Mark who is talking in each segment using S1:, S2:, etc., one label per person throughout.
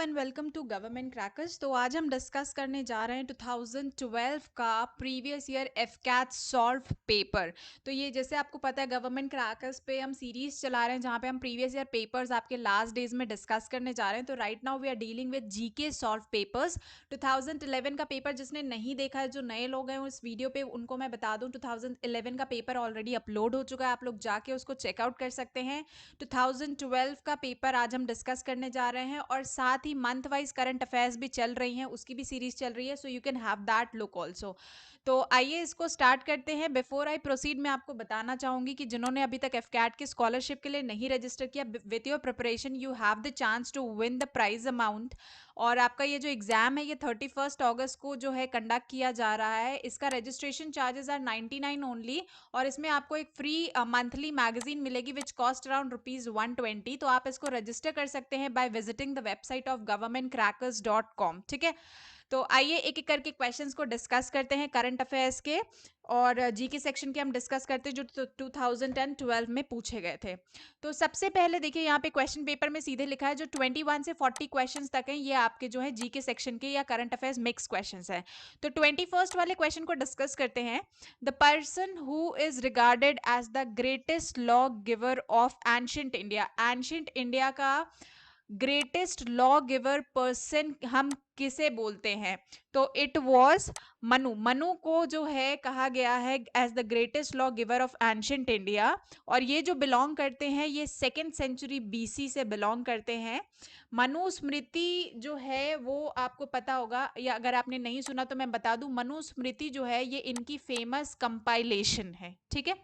S1: And welcome to government crackers. तो आज हम डिस्कस करने जा रहे हैं 2012 का previous year AFCAT solve paper. तो ये जैसे आपको पता है गवर्नमेंट क्रैकर्स पे हम सीरीज चला रहे हैं जहाँ पे हम प्रीवियस ईयर पेपर्स आपके लास्ट डेज में डिस्कस करने जा रहे हैं। तो right now we are dealing with GK solve papers 2011 का पेपर। जिसने नहीं देखा है, जो नए लोग हैं उस वीडियो पे, उनको मैं बता दूं 2011 का पेपर ऑलरेडी अपलोड हो चुका है, आप लोग जाके उसको चेकआउट कर सकते हैं। 2012 का पेपर आज हम डिस्कस करने जा रहे हैं और साथ ही मंथ वाइज करंट अफेयर्स भी चल रही हैं, उसकी भी सीरीज चल रही है, so you can have that look also. तो आइए इसको स्टार्ट करते हैं। बिफोर आई प्रोसीड मैं आपको बताना चाहूंगी कि जिन्होंने अभी तक एफकैट की स्कॉलरशिप के लिए नहीं रजिस्टर किया, with your preparation you have the chance to win the prize amount. और आपका ये जो एग्जाम है ये 31 अगस्त को जो है कंडक्ट किया जा रहा है। इसका रजिस्ट्रेशन चार्जेस आर 99 ओनली और इसमें आपको एक फ्री मंथली मैगजीन मिलेगी विच कॉस्ट अराउंड ₹120। तो आप इसको रजिस्टर कर सकते हैं by visiting the website of governmentcrackers.com। ठीक है, तो आइए एक एक करके क्वेश्चंस को डिस्कस करते हैं करंट अफेयर्स के और जीके सेक्शन के हम डिस्कस करते हैं जो 2012 में पूछे गए थे। तो सबसे पहले देखिए यहाँ पे क्वेश्चन पेपर में सीधे लिखा है जो 21 से 40 क्वेश्चंस तक हैं, ये आपके जो है जीके सेक्शन के या करंट अफेयर्स मिक्स क्वेश्चंस हैं। तो 21st वाले क्वेश्चन को डिस्कस करते हैं। The person who is regarded as the greatest law giver of ancient India, ancient India का ग्रेटेस्ट लॉ गिवर पर्सन हम किसे बोलते हैं? तो इट वॉज मनु। मनु को जो है कहा गया है as the greatest law giver of ancient India. और ये जो बिलोंग करते हैं ये 2nd सेंचुरी बीसी से बिलोंग करते हैं। मनुस्मृति जो है वो आपको पता होगा, या अगर आपने नहीं सुना तो मैं बता दूं, मनुस्मृति जो है ये इनकी फेमस कंपाइलेशन है। ठीक है,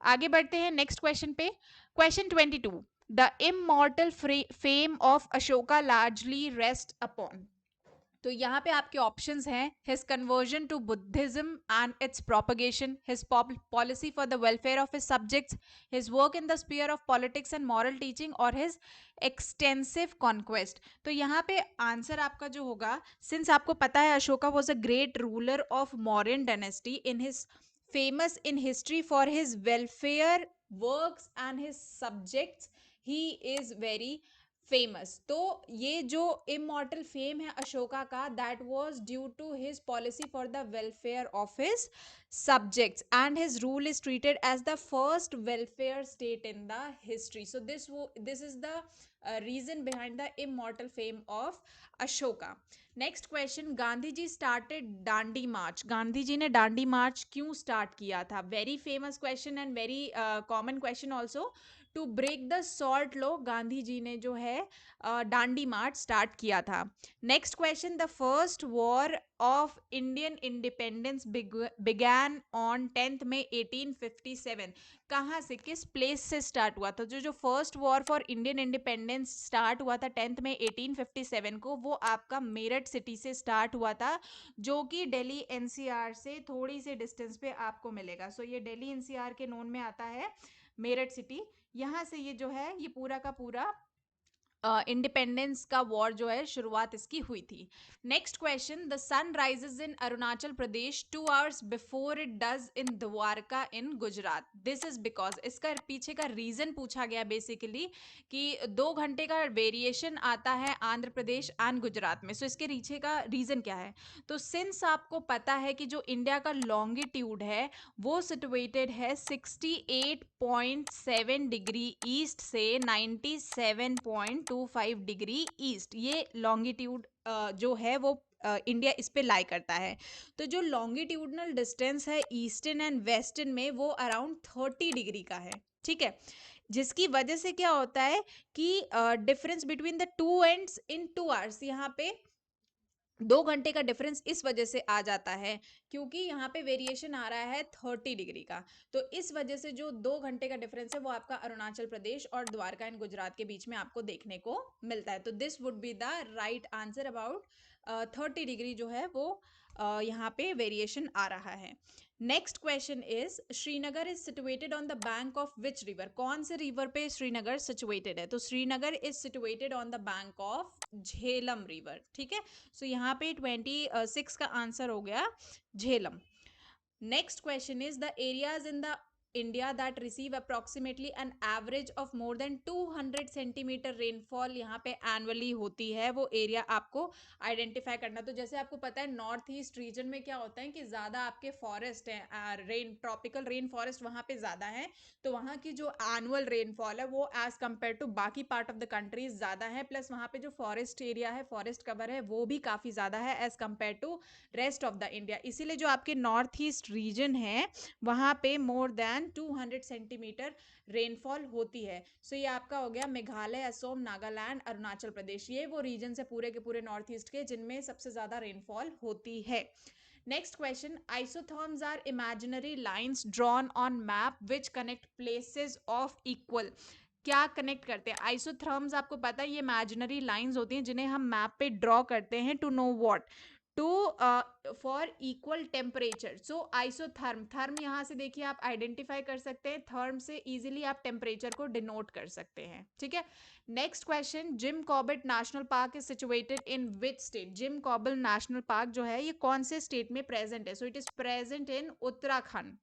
S1: आगे बढ़ते हैं नेक्स्ट क्वेश्चन पे। Question 22, the immortal fame of Ashoka largely rest upon. तो यहाँ पे आपके ऑप्शंस हैं his conversion to Buddhism and its propagation, his policy for the welfare of his subjects, his work in the sphere of politics and moral teaching और his extensive conquest. तो यहाँ पे answer आपका जो होगा, सिंस आपको पता है Ashoka was a great ruler of Mauryan dynasty in his famous in history for his welfare works and his subjects, he is very famous. तो ये जो इमॉर्टल फेम है अशोका का, that was due to his policy for the welfare of his subjects and his rule is treated as the first welfare state in the history. So this is the reason behind the immortal fame of Ashoka. Next question, Gandhi ji started Dandi march. Gandhi ji ने Dandi march क्यों start किया था? Very famous question and very common question also. To break the salt law Gandhi ji ने जो है Dandi march start किया था। Next question, the first war of Indian independence began on 10 May 1857। कहाँ से, किस प्लेस से स्टार्ट हुआ था? जो first war for Indian independence start हुआ था 10 मई 1857 को, वो आपका मेरठ सिटी से स्टार्ट हुआ था, जो कि दिल्ली एनसीआर से थोड़ी सी डिस्टेंस पे आपको मिलेगा। सो ये दिल्ली एनसीआर के नोन में आता है मेरठ सिटी। यहाँ से ये जो है ये पूरा का पूरा इंडिपेंडेंस का वॉर जो है शुरुआत इसकी हुई थी। Next question, the sun rises in Arunachal Pradesh 2 hours before it does in Dwarka in Gujarat. This is because, इसका पीछे का रीजन पूछा गया बेसिकली कि 2 घंटे का वेरिएशन आता है आंध्र प्रदेश एंड गुजरात में। सो इसके पीछे का रीजन क्या है? तो सिंस आपको पता है कि जो इंडिया का लॉन्गिट्यूड है वो सिचुएटेड है 68.7 डिग्री ईस्ट से 97.25 डिग्री ईस्ट, ये लॉन्गिट्यूड जो है वो इंडिया इस पे लाई करता है। तो जो लॉन्गिट्यूडनल डिस्टेंस है ईस्टर्न एंड वेस्टर्न में वो अराउंड 30 डिग्री का है। ठीक है, जिसकी वजह से क्या होता है कि difference between the two ends in 2 hours, यहाँ पे 2 घंटे का डिफरेंस इस वजह से आ जाता है क्योंकि यहाँ पे वेरिएशन आ रहा है 30 डिग्री का। तो इस वजह से जो 2 घंटे का डिफरेंस है वो आपका अरुणाचल प्रदेश और द्वारका एंड गुजरात के बीच में आपको देखने को मिलता है। तो this would be the right answer, about 30 degree जो है वो यहाँ पे वेरिएशन आ रहा है। Next question is, Srinagar is situated on the bank of which river. कौन से रिवर पे श्रीनगर सिचुएटेड है? तो Srinagar is situated on the bank of Jhelum river. ठीक है, सो यहाँ पे 26 का आंसर हो गया Jhelum. Next question is, the areas in the India that receive approximately an average of more than 200 centimetre rainfall यहाँ पे एनुअली होती है, वो एरिया आपको आइडेंटिफाई करना। तो जैसे आपको पता है नॉर्थ ईस्ट रीजन में क्या होता है कि ज़्यादा आपके फॉरेस्ट हैं, रेन ट्रॉपिकल रेन फॉरेस्ट वहाँ पे ज़्यादा है, तो वहाँ की जो एनुअल रेनफॉल है वो एज कम्पेयर टू बाकी पार्ट ऑफ द कंट्री ज़्यादा है, प्लस वहाँ पे जो फॉरेस्ट एरिया है, फॉरेस्ट कवर है, वो भी काफ़ी ज़्यादा है as compare to rest of the India. इसीलिए जो आपके नॉर्थ ईस्ट रीजन है वहाँ पे मोर देन 200 सेंटीमीटर रेनफॉल होती है। सो ये आपका हो गया मेघालय, असम, नागालैंड, अरुणाचल प्रदेश, ये वो रीजन है पूरे के पूरे नॉर्थ ईस्ट के जिनमें सबसे ज्यादा रेनफॉल होती है। Next question, isotherms are imaginary lines drawn on map which connect places of equal. क्या कनेक्ट करते हैं आइसोथर्म्स? आपको पता है ये इमेजिनरी लाइंस होती हैं जिन्हें हम मैप पे ड्रॉ करते हैं to know what, to for equal temperature. So isotherm, therm यहाँ से देखिए आप आइडेंटिफाई कर सकते हैं, थर्म से इजीली आप टेम्परेचर को डिनोट कर सकते हैं, ठीक है। Next question, Jim Corbett national park is situated in which state? Jim Corbett national park जो है ये कौन से स्टेट में प्रेजेंट है? So it is present in Uttarakhand.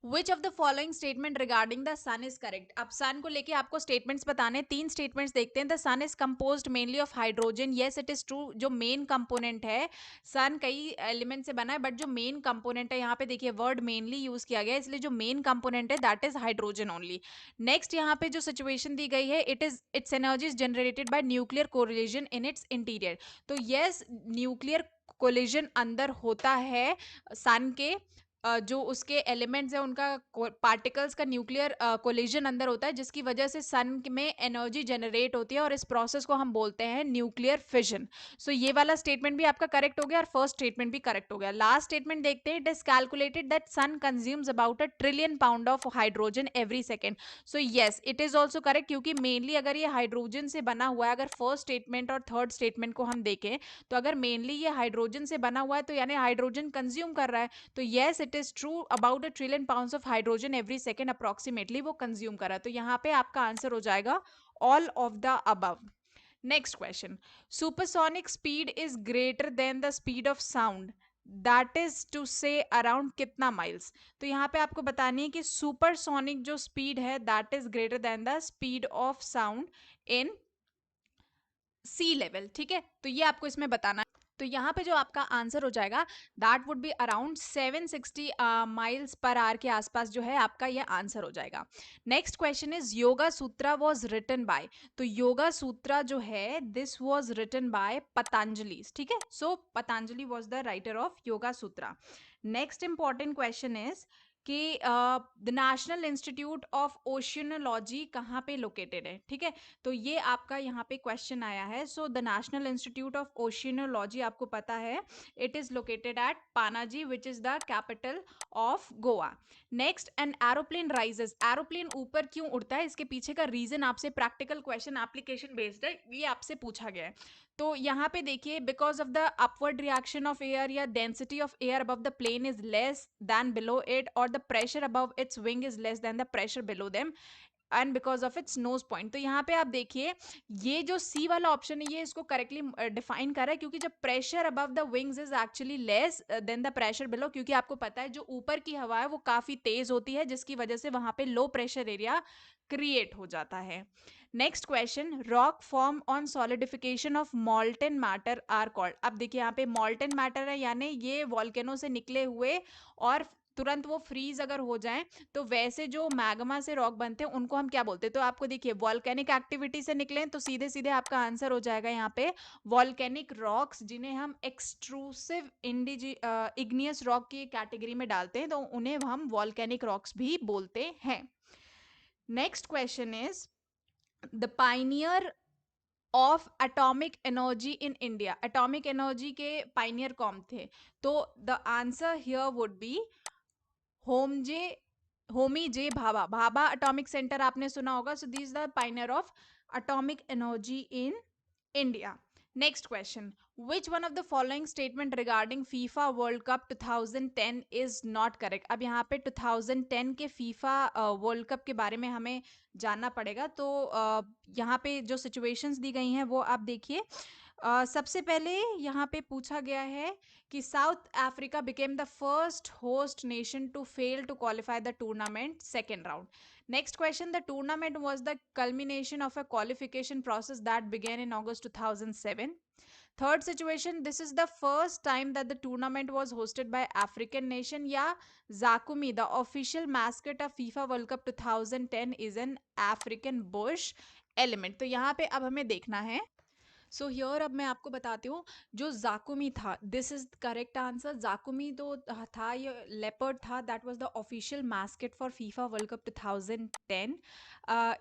S1: Which of the following statement regarding the sun is correct? अब sun को लेके आपको स्टेटमेंट्स बताने, तीन स्टेटमेंट्स देखते हैं। The sun is composed mainly of hydrogen, yes it is true. जो मेन कंपोनेंट है, सन कई एलिमेंट से बना है बट जो मेन कंपोनेंट है, यहाँ पे देखिए वर्ड मेनली यूज किया गया है, इसलिए जो मेन कंपोनेंट है that is hydrogen only. Next यहाँ पे जो सिचुएशन दी गई है, it's energy is generated by nuclear collision in its interior. तो येस, न्यूक्लियर कोलिजन अंदर होता है सन के, जो उसके एलिमेंट्स है उनका पार्टिकल्स का न्यूक्लियर कोलिजन अंदर होता है, जिसकी वजह से सन में एनर्जी जनरेट होती है और इस प्रोसेस को हम बोलते हैं न्यूक्लियर फिजन। सो ये वाला स्टेटमेंट भी आपका करेक्ट हो गया और फर्स्ट स्टेटमेंट भी करेक्ट हो गया। लास्ट स्टेटमेंट देखते हैं, it is calculated that sun consumes about 1 trillion pound of hydrogen every second. So yes it is also correct, क्योंकि मेनली अगर ये हाइड्रोजन से बना हुआ है, अगर फर्स्ट स्टेटमेंट और थर्ड स्टेटमेंट को हम देखें तो अगर मेनली ये हाइड्रोजन से बना हुआ है तो यानी हाइड्रोजन कंज्यूम कर रहा है, तो yes it is true, about 1 trillion pounds of hydrogen every second approximately वो कंज्यूम कर रहा है। तो यहाँ पे आपका आंसर हो जाएगा all of the above. Next question, supersonic speed is greater than the speed of sound, that is to say around कितना माइल्स? तो यहाँ पे आपको बतानी है कि सुपरसोनिक जो स्पीड है that is greater than the speed of sound in sea level, ठीक है। तो ये आपको इसमें बताना है। तो यहाँ पे जो आपका आंसर हो जाएगा that would be around 760 miles per hour के आसपास जो है आपका ये आंसर हो जाएगा। Next question is Yoga Sutra was written by. तो योगा सूत्रा जो है this was written by Patanjali, ठीक है। So Patanjali was the writer of Yoga Sutra. Next important question is कि the National Institute of Oceanography कहाँ पे लोकेटेड है, ठीक है। तो ये आपका यहाँ पे क्वेश्चन आया है। So the National Institute of Oceanography आपको पता है it is located at Panaji which is the capital of Goa. Next, an aeroplane rises, aeroplane ऊपर क्यों उड़ता है, इसके पीछे का रीजन आपसे प्रैक्टिकल क्वेश्चन एप्लीकेशन बेस्ड है, ये आपसे पूछा गया है। तो यहाँ पे देखिए, because of the upward reaction of air या density of air above the plane is less than below it, और the pressure above its wing is less than the pressure below them, and because of its nose point. तो यहाँ पे आप देखिए ये जो सी वाला ऑप्शन है ये इसको करेक्टली डिफाइन कर रहा है, क्योंकि जब pressure above the wings is actually less than the pressure below, क्योंकि आपको पता है जो ऊपर की हवा है वो काफी तेज होती है, जिसकी वजह से वहां पे लो प्रेशर एरिया क्रिएट हो जाता है। Next question, rock form on solidification of molten matter are called. अब देखिए यहाँ पे मॉल्टेन मैटर है, यानी ये वॉल्केनो से निकले हुए और तुरंत वो फ्रीज अगर हो जाएं, तो वैसे जो मैग्मा से रॉक बनते हैं उनको हम क्या बोलते हैं? तो आपको देखिए वॉल्केनिक एक्टिविटी से निकले तो सीधे सीधे आपका आंसर हो जाएगा यहाँ पे वॉल्केनिक रॉक्स, जिन्हें हम एक्सट्रूसिव इग्नियस रॉक की कैटेगरी में डालते हैं, तो उन्हें हम वॉल्केनिक रॉक्स भी बोलते हैं। Next question is the pioneer of atomic energy in India. Atomic energy के पाइनियर कौन थे? तो the answer here would be Homi J Homi J Bhabha. Bhabha atomic centre आपने सुना होगा। So this the pioneer of atomic energy in India. Next question, which one of the following statement regarding FIFA World Cup 2010 is not correct? अब यहाँ पे 2010 के FIFA world cup के बारे में हमें जानना पड़ेगा। तो यहाँ पे जो सिचुएशंस दी गई हैं वो आप देखिए। सबसे पहले यहाँ पे पूछा गया है कि South Africa became the first host nation to fail to qualify the tournament second round. Next question, the tournament was the culmination of a qualification process that began in August 2007. Third situation, this is the first time that the tournament was hosted by African nation. या Zakumi, the official mascot of FIFA World Cup 2010 is an African bush element. तो यहाँ पे अब हमें देखना है. So here अब मैं आपको बताती हूँ जो जाकुमी था, दिस इज करेक्ट आंसर. जाकुमी तो था, ये लेपर्ड था, that was the official market for FIFA world cup 2010.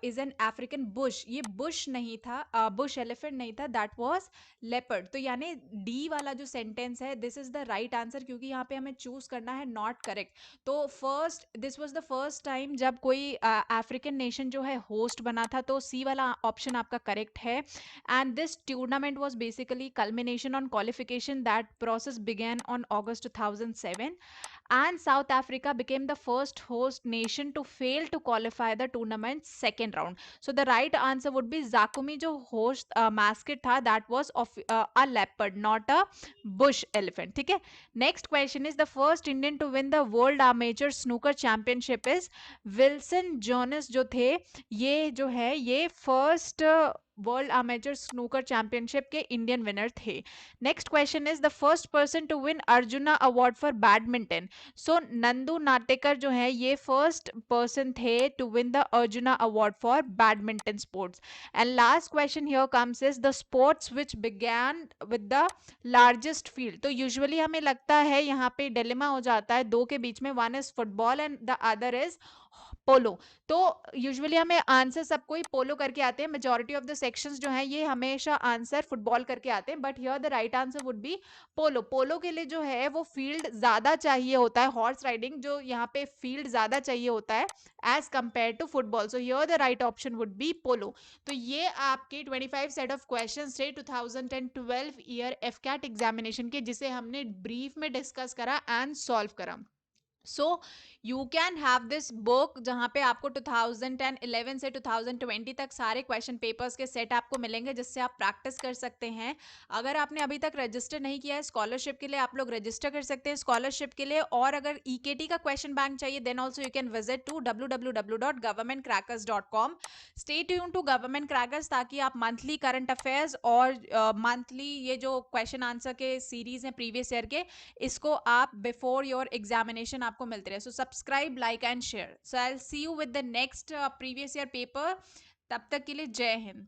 S1: Is an African Bush, ये बुश नहीं था, बुश एलिफेंट नहीं था, दैट वाज लेपर्ड. तो यानी डी वाला जो सेंटेंस है this is the right answer, क्योंकि यहाँ पे हमें चूज करना है नॉट करेक्ट. तो first, this was the first time जब कोई अफ्रीकन नेशन जो है होस्ट बना था, तो सी वाला ऑप्शन आपका करेक्ट है. And this tournament was basically culmination on qualification. That process began on August 2007, and South Africa became the first host nation to fail to qualify the tournament's second round. So the right answer would be Zakumi, जो host mascot था, that was of a leopard, not a bush elephant. ठीक है. Next question is, the first Indian to win the World Amateur Snooker Championship is Wilson Jonas. जो थे, ये जो है ये first world amateur snooker championship के इंडियन विनर थे. Next question is, the first person to win Arjuna award for badminton. So Nandu Natekar जो है ये फर्स्ट पर्सन थे to win the Arjuna award for badminton sports. And last question here comes is, the sports which began with the largest field. So usually हमें लगता है यहाँ पे dilemma हो जाता है दो के बीच में, one is football and the other is polo. So usually हमें आंसर सबको ही पोलो करके आते हैं, मेजॉरिटी ऑफ द सेक्शंस जो है ये हमेशा आंसर फुटबॉल करके आते हैं, but here the right answer would be polo. Polo के लिए जो है वो फील्ड ज्यादा चाहिए होता है, हॉर्स राइडिंग जो यहाँ पे फील्ड ज्यादा चाहिए होता है as compare to football. So here the right option would be polo. तो ये आपके 25 सेट ऑफ क्वेश्चन थे 2012 ईयर एफकैट एग्जामिनेशन के, जिसे हमने ब्रीफ में डिस्कस करा एंड सॉल्व करा. So you can have this book जहाँ पे आपको 2011 से 2020 तक सारे क्वेश्चन पेपर्स के सेट आपको मिलेंगे, जिससे आप प्रैक्टिस कर सकते हैं. अगर आपने अभी तक रजिस्टर नहीं किया है स्कॉलरशिप के लिए, आप लोग रजिस्टर कर सकते हैं स्कॉलरशिप के लिए. और अगर ईकेटी का क्वेश्चन बैंक चाहिए then also you can visit to www.governmentcrackers.com. Stay tune to government Crackers, ताकि आप मंथली करंट अफेयर्स और मंथली ये जो क्वेश्चन आंसर के सीरीज हैं प्रीवियस ईयर के, इसको आप बिफोर योर एग्जामिनेशन आपको मिलते रहे. So subscribe, like and share. So I will see you with the next previous year paper. तब तक के लिए जय हिंद.